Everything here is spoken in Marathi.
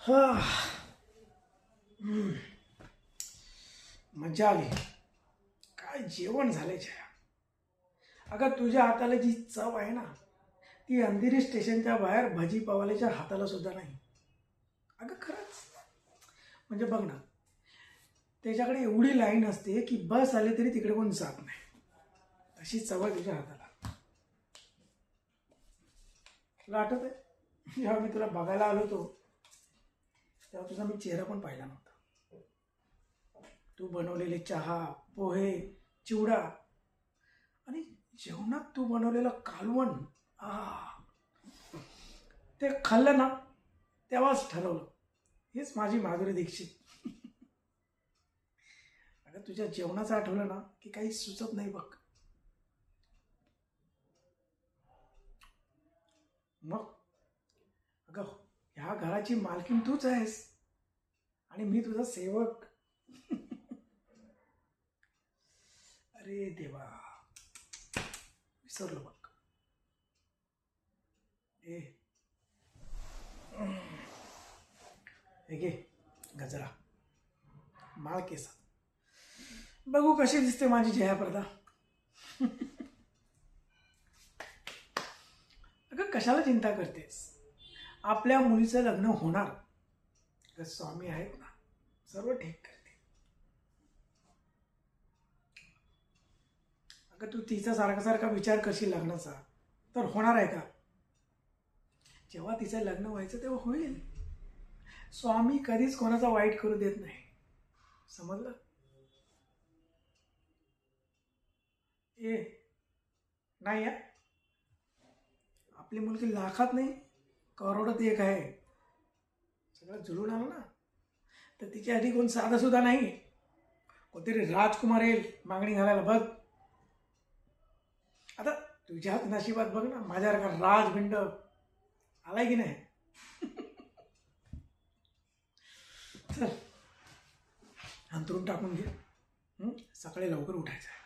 हा. मजा आली. काय जेवण झालंय छाया. अगं तुझ्या हाताला जी चव आहे ना, ती अंधेरी स्टेशनच्या बाहेर भजी पावाल्याच्या हाताला सुद्धा नाही. अगं खरंच. म्हणजे बघ ना, त्याच्याकडे एवढी लाईन असते की बस आली तरी तिकडे कोण जात नाही. अशी चव आहे तुझ्या हाताला. तुला आठवत आहे जेव्हा मी तुला बघायला आलो होतो तेव्हा तुझा मी चेहरा पण पाहिला नव्हता. तू बनवलेले चहा, पोहे, चिवडा आणि जेवणात तू बनवलेलं कालवण, ते खाल्लं ना तेव्हाच ठरवलं हेच माझी माधुरी दीक्षित. अगं तुझ्या जेवणाचं आठवलं ना की काही सुचत नाही बघ. मग अगं ह्या घराची मालकीण तूच आहेस आणि मी तुझा सेवक. अरे देवा, विसरलो बघ. ए हे घे गजरा, माळ केसा. बघू कशी दिसते माझी जयाप्रदा. अगं कशाला चिंता करतेस, आपल्या मुलीचं लग्न होणार. अगं स्वामी आहेत ना, सर्व ठीक करते. अगं तू तिचा सारखा सारखा विचार करशील लग्नाचा तर होणार आहे का. जेव्हा तिचं लग्न व्हायचं तेव्हा होईल. स्वामी कधीच कोणाचा वाईट करू देत नाही, समजलं. ए नाही या, आपली मुलगी लाखात नाही करोडात एक आहे. सगळं जुळून आलं ना तर तिच्या आधी कोण साधा सुद्धा नाही. कोणतरी राजकुमार येईल मागणी घालायला बघ. आता तुझ्याच नशिबात बघ ना, माझ्यासारखा राजभिंड आलाय की नाही. चल अंथरून टाकून घे. सकाळी लवकर उठायचं आहे.